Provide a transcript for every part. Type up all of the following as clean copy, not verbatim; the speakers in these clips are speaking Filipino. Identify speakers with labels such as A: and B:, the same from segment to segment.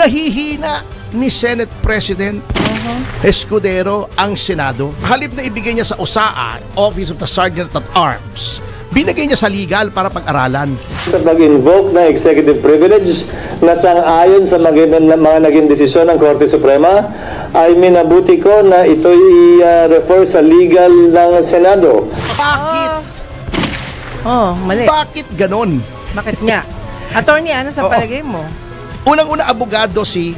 A: Pinahihina ni Senate President Escudero ang Senado. Halip na ibigay niya sa OSAA, Office of the Sergeant at Arms, binigay niya sa legal para pag-aralan.
B: Sa pag-invoke ng executive privilege na sang-ayon sa mga naging desisyon ng Korte Suprema, ay minabuti ko na ito i-refer sa legal ng Senado.
A: Bakit?
C: Mali.
A: Bakit ganon?
C: Bakit nga? Attorney, ano sa palagay mo?
A: Unang-una, abogado si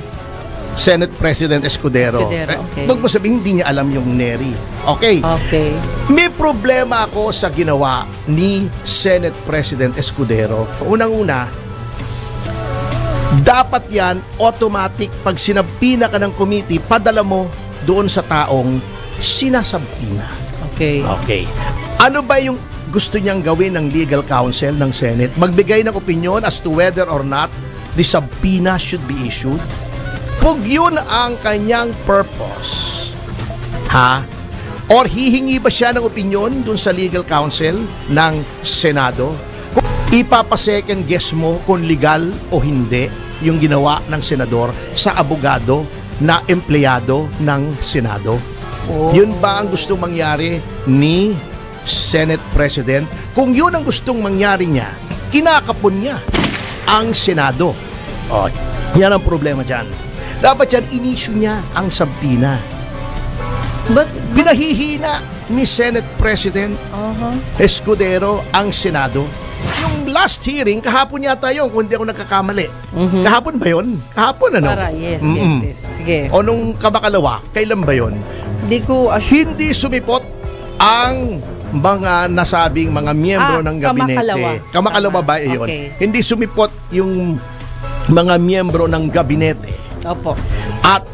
A: Senate President Escudero.
C: Okay.
A: Wag mo sabihin, hindi niya alam yung NERI. Okay.
C: Okay.
A: May problema ako sa ginawa ni Senate President Escudero. Unang-una, dapat yan automatic pag sinabpina ka ng committee, padala mo doon sa taong sinasabpina.
C: Okay.
A: Okay. Ano ba yung gusto niyang gawin ng legal counsel ng Senate? Magbigay ng opinion as to whether or not the subpoena should be issued? Pag yun ang kanyang purpose, or hihingi ba siya ng opinion dun sa legal counsel ng Senado? Kung ipapa-second guess mo kung legal o hindi yung ginawa ng senador sa abogado na empleyado ng Senado. Yun ba ang gustong mangyari ni Senate President? Kung yun ang gustong mangyari niya, kinakapon niya ang Senado. Yan ang problema dyan. Dapat yan, inisyu niya ang subpoena. Pinahihina ni Senate President Escudero ang Senado. Yung last hearing, kahapon yata yun, kung hindi ako nagkakamali. Kahapon ba yun? Kahapon, ano?
C: Yes. Sige.
A: O nung kamakalawa, kailan ba yun? Hindi sumipot ang mga nasabing mga miyembro ng gabinete. Kamakalawa ba yun?
C: Okay.
A: Hindi sumipot yung mga miyembro ng gabinete.
C: Opo.
A: At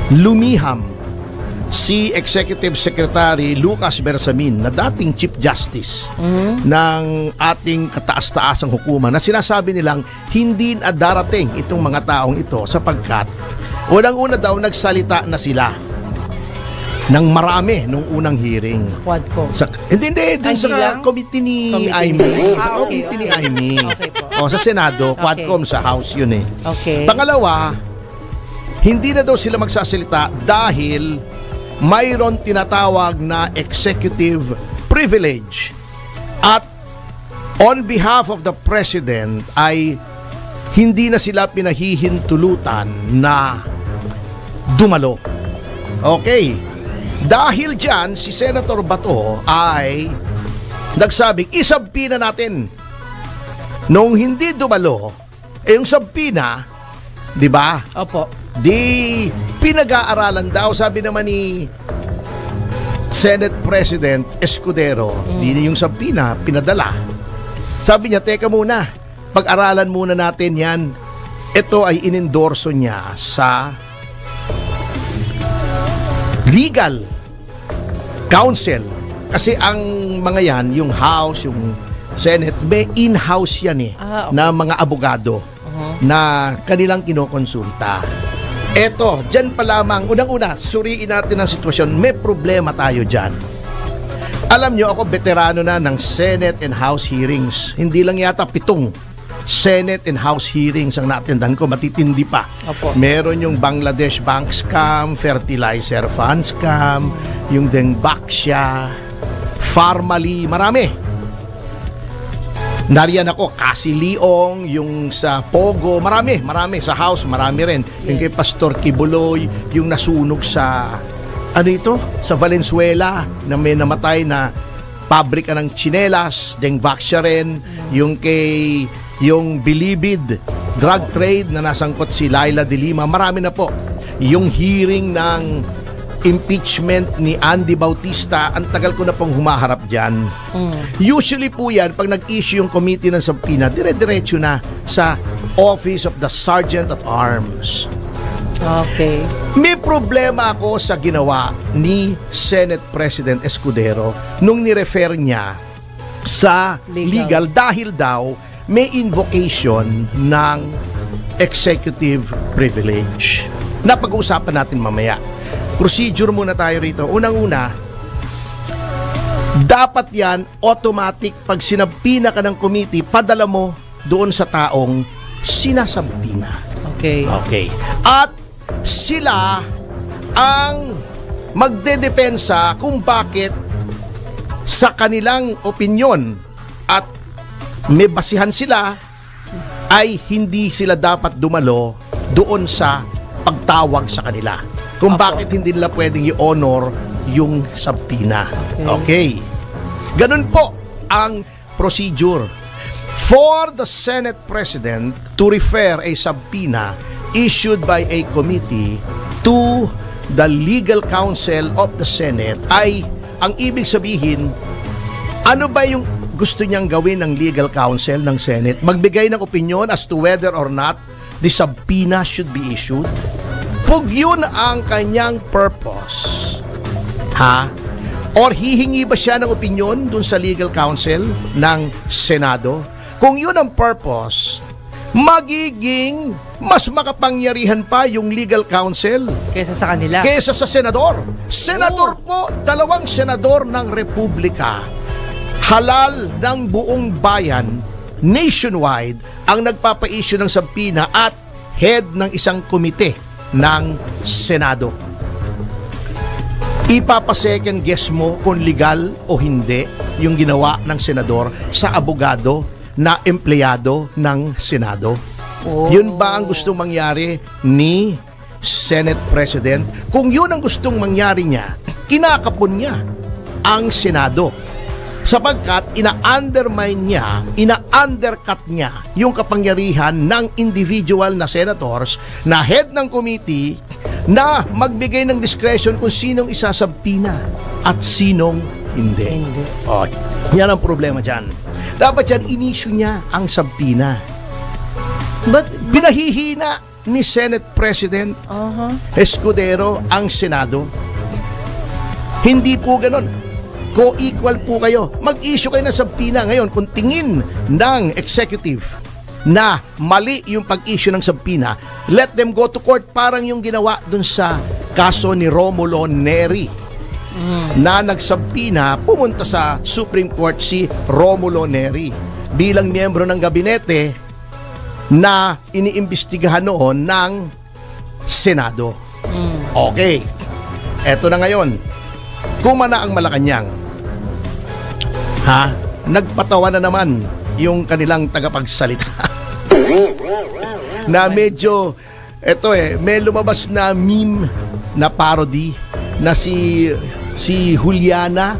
A: lumiham si Executive Secretary Lucas Bersamin na dating Chief Justice ng ating kataas-taasang hukuman na sinasabi nilang hindi na darating itong mga taong ito sapagkat unang-una daw nagsalita na sila ng marami nung unang hearing.
C: Quadcom.
A: Hindi, dun sa committee ni Aimee. Sa committee ni Aimee.
C: Okay po.
A: Sa Senado, Quadcom, sa House yun eh.
C: Okay.
A: Pangalawa, hindi na daw sila magsasalita dahil mayroon tinatawag na executive privilege. At on behalf of the President ay hindi na sila pinahihintulutan na dumalo. Okay. Dahil dyan, si Senator Bato ay nagsabing, isabpina natin. Nung hindi dumalo, yung sabpina, di ba?
C: Opo.
A: Di pinag-aaralan daw, sabi naman ni Senate President Escudero, di yung sabpina, pinadala. Sabi niya, teka muna, pag-aralan muna natin yan. Ito ay inendorso niya sa legal counsel. Kasi ang mga yan, yung House, yung Senate, may in-house yan eh,
C: okay.
A: na mga abogado na kanilang kinokonsulta. Eto, dyan pa lamang, unang-una, suriin natin ang sitwasyon. May problema tayo dyan. Alam nyo, ako veterano na ng Senate and House hearings. Hindi lang yata 7 Senate and House hearings ang natindan ko, matitindi pa.
C: Opo.
A: Meron yung Bangladesh bank scam, fertilizer fund scam, yung Dengbaksya, Farmally, marami. Nariyan ako, Kasi Leong, yung sa Pogo, marami sa House, marami rin. Yung kay Pastor Kibuloy, yung nasunog sa sa Valenzuela, na may namatay na pabrika ng tsinelas, Dengbaksya rin, yung Bilibid drug trade na nasangkot si Laila de Lima, marami na po. Yung hearing ng impeachment ni Andy Bautista, ang tagal ko na pong humaharap dyan. Usually po yan, pag nag-issue yung committee ng subpoena, dire-diretso na sa Office of the Sergeant at Arms.
C: Okay.
A: May problema ako sa ginawa ni Senate President Escudero nung nirefer niya sa legal dahil daw may invocation ng executive privilege. Napag-uusapan natin mamaya. Procedure muna tayo rito. Unang-una, dapat yan automatic pag sinabpina ka ng committee, padala mo doon sa taong sinasabpina.
C: Okay.
A: Okay. At sila ang magdedepensa kung bakit sa kanilang opinyon at may basihan sila ay hindi sila dapat dumalo doon sa pagtawag sa kanila. Kung
C: Opo.
A: bakit hindi nila pwedeng i-honor yung subpoena. Okay. Ganun po ang procedure. For the Senate President to refer a subpoena issued by a committee to the legal counsel of the Senate ay ang ibig sabihin, ano ba yung gusto niyang gawin ng legal counsel ng Senate? Magbigay ng opinion as to whether or not the subpoena should be issued? Pag yun ang kanyang purpose, or hihingi ba siya ng opinion dun sa legal counsel ng Senado? Kung yun ang purpose, magiging mas makapangyarihan pa yung legal counsel
C: Kesa sa kanila.
A: kesa sa senador. Senador po, 2 senador ng Republika, halal ng buong bayan, nationwide, ang nagpapa-issue ng subpoena at head ng isang komite ng Senado. Ipapa-second guess mo kung legal o hindi yung ginawa ng senador sa abogado na empleyado ng Senado. Yun ba ang gustong mangyari ni Senate President? Kung yun ang gustong mangyari niya, kinakapon niya ang Senado. Sapagkat ina-undermine niya, ina-undercut niya yung kapangyarihan ng individual na senators na head ng committee na magbigay ng discretion kung sinong isasubpoena at sinong hindi. Oh, yan ang problema dyan. Dapat yan, inisyu niya ang subpoena.
C: But
A: Pinahihina ni Senate President Escudero ang Senado. Hindi po ganon. Co-equal po kayo. Mag-issue kayo ng subpoena. Ngayon, kung tingin ng executive na mali yung pag-issue ng subpoena, let them go to court, parang yung ginawa dun sa kaso ni Romulo Neri na nagsubpoena, pumunta sa Supreme Court si Romulo Neri bilang miyembro ng gabinete na iniimbestigahan noon ng Senado. Okay. Eto na ngayon. Kumana ang Malacanang. Nagpatawa na naman yung kanilang tagapagsalita. Na medyo, may lumabas na meme na parody na si Juliana.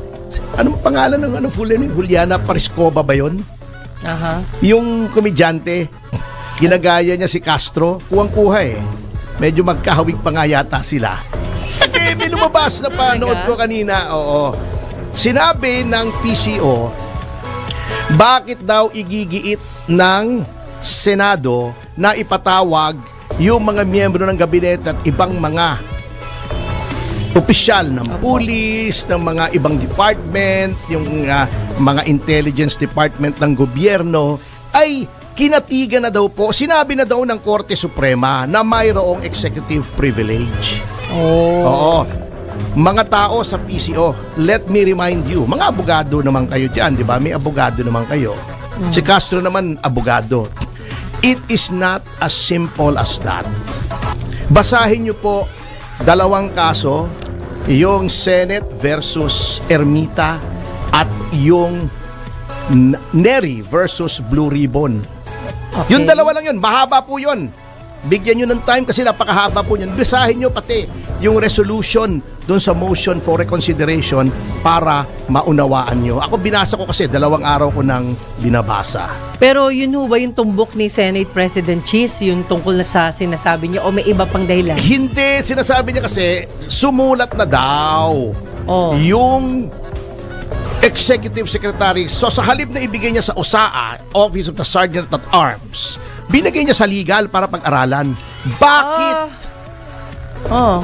A: Anong pangalan ng full name? Juliana Pariscoba ba yun? Yung komedyante, ginagaya niya si Castro, kuwang-kuha Medyo magkahawig pa nga yata sila. May lumabas na panood ko kanina, Sinabi ng PCO, bakit daw igigiit ng Senado na ipatawag yung mga miyembro ng gabinete at ibang mga opisyal ng pulis, ng mga ibang department, yung mga intelligence department ng gobyerno, ay kinatigan na daw po, sinabi na daw ng Korte Suprema na mayroong executive privilege. Oo. Mga tao sa PCO, let me remind you, mga abogado naman kayo dyan, di ba? May abogado naman kayo. Si Castro naman, abogado. It is not as simple as that. Basahin nyo po 2 kaso, yung Senate versus Ermita at yung Neri versus Blue Ribbon. Yung dalawa lang yun, mahaba po yun. Bigyan nyo ng time kasi napakahaba po yun. Basahin nyo pati yung resolution doon sa motion for reconsideration para maunawaan nyo. Ako binasa ko kasi 2 araw ko nang binabasa.
C: Pero yun ho ba yung tumbok ni Senate President Cheese, yung tungkol na sa sinasabi niya, o may iba pang dahilan?
A: Hindi, sinasabi niya kasi sumulat na daw yung Executive Secretary. So sa halip na ibigay niya sa OSAA, Office of the Sergeant at Arms, binigay niya sa legal para pag-aralan. Bakit?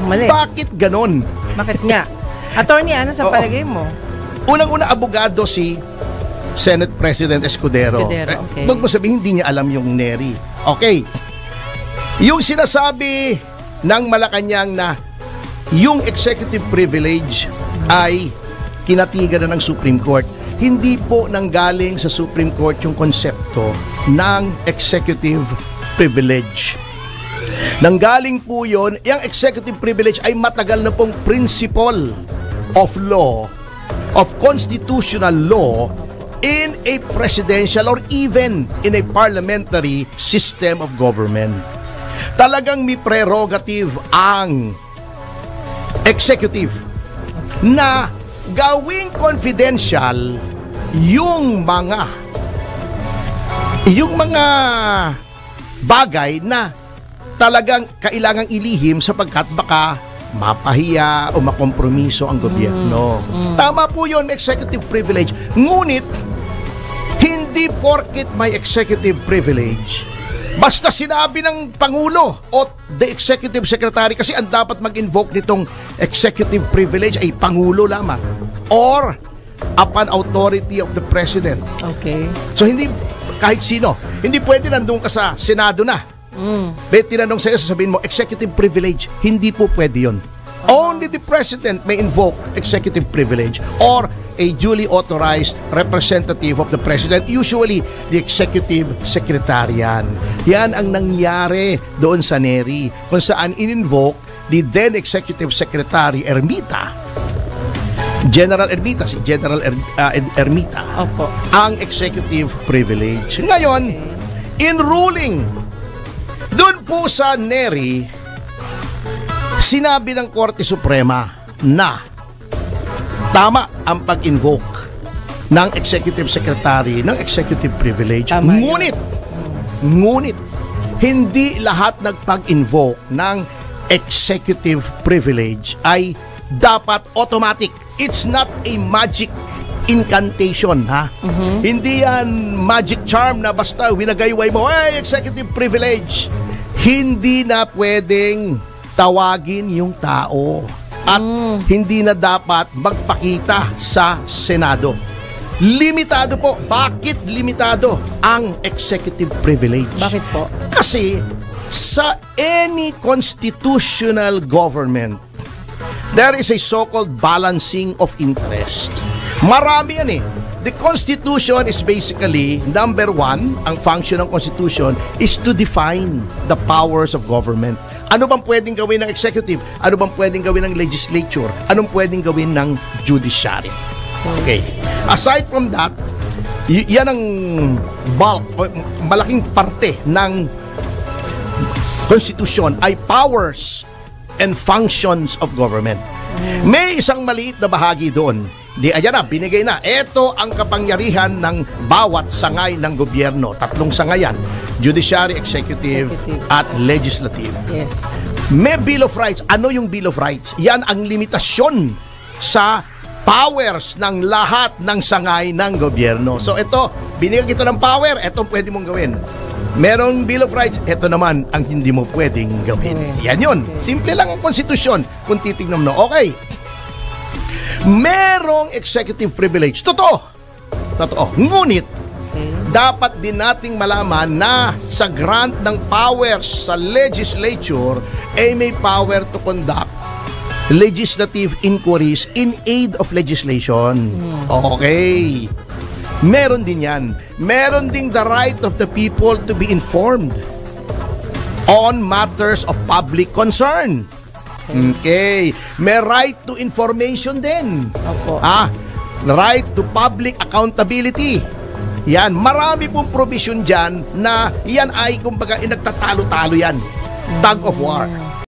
C: Mali.
A: Bakit ganon?
C: Bakit nga? Attorney, ano sa palagay mo?
A: Unang-una, abogado si Senate President Escudero.
C: Okay.
A: Wag mo sabihin, hindi niya alam yung Neri. Okay. Yung sinasabi ng Malacanang na yung executive privilege ay kinatigan na ng Supreme Court. Hindi po nanggaling sa Supreme Court yung konsepto ng executive privilege. Nanggaling po yun, yung executive privilege ay matagal na pong principle of law, of constitutional law in a presidential or even in a parliamentary system of government. Talagang may prerogative ang executive na gawing confidential yung mga bagay na talagang kailangang ilihim sapagkat baka mapahiya o makompromiso ang gobyerno. Tama po yun, executive privilege. Ngunit, hindi porket may executive privilege, basta sinabi ng Pangulo o the executive secretary, kasi ang dapat mag-invoke nitong executive privilege ay Pangulo lamang or upon authority of the President.
C: Okay.
A: So hindi kahit sino. Hindi pwede nandun ka sa Senado na. Tinanong sa'yo, sasabihin mo, executive privilege. Hindi po pwede yun. Only the President may invoke executive privilege or a duly authorized representative of the President, usually the executive secretarian. Yan ang nangyari doon sa NERI, kung saan in-invoke the then executive secretary Ermita, General Ermita, si General Ermita,
C: Opo.
A: ang executive privilege. Ngayon, in ruling, doon po sa NERI, sinabi ng Korte Suprema na tama ang pag-invoke ng executive secretary ng executive privilege.
C: Tama
A: Ngunit, hindi lahat nagpag-invoke ng executive privilege ay dapat automatic. It's not a magic incantation, ha? Hindi yan magic charm na basta winagayway mo, hey, executive privilege. Hindi na pwedeng tawagin yung tao at hindi na dapat magpakita sa Senado. Limitado po. Bakit limitado ang executive privilege?
C: Bakit po?
A: Kasi sa any constitutional government, there is a so-called balancing of interest. Marami yan eh. The Constitution is basically, number one, ang function ng Constitution is to define the powers of government. Ano bang pwedeng gawin ng executive? Ano bang pwedeng gawin ng legislature? Anong pwedeng gawin ng judiciary? Okay. Aside from that, yan ang bulk, malaking parte ng Constitution ay powers and functions of government. May isang maliit na bahagi doon. Ayan na, binigay na. Ito ang kapangyarihan ng bawat sangay ng gobyerno. 3 sangayan. Judiciary, executive, at legislative.
C: Yes.
A: May Bill of Rights. Ano yung Bill of Rights? Yan ang limitasyon sa powers ng lahat ng sangay ng gobyerno. So ito, binigyan kita ng power, ito pwede mong gawin. Merong Bill of Rights, ito naman ang hindi mo pwedeng gawin. Yan yun. Simple lang ang konstitusyon kung titignan mo. Okay. Merong executive privilege. Totoo. Ngunit, dapat din nating malaman na sa grant ng powers sa legislature ay may power to conduct legislative inquiries in aid of legislation. Okay. Meron din yan. Meron ding the right of the people to be informed on matters of public concern. Okay. May right to information din.
C: Opo.
A: Right to public accountability. Yan. Marami pong provision dyan na yan ay kumbaga nagtatalo-talo yan. Tug of war.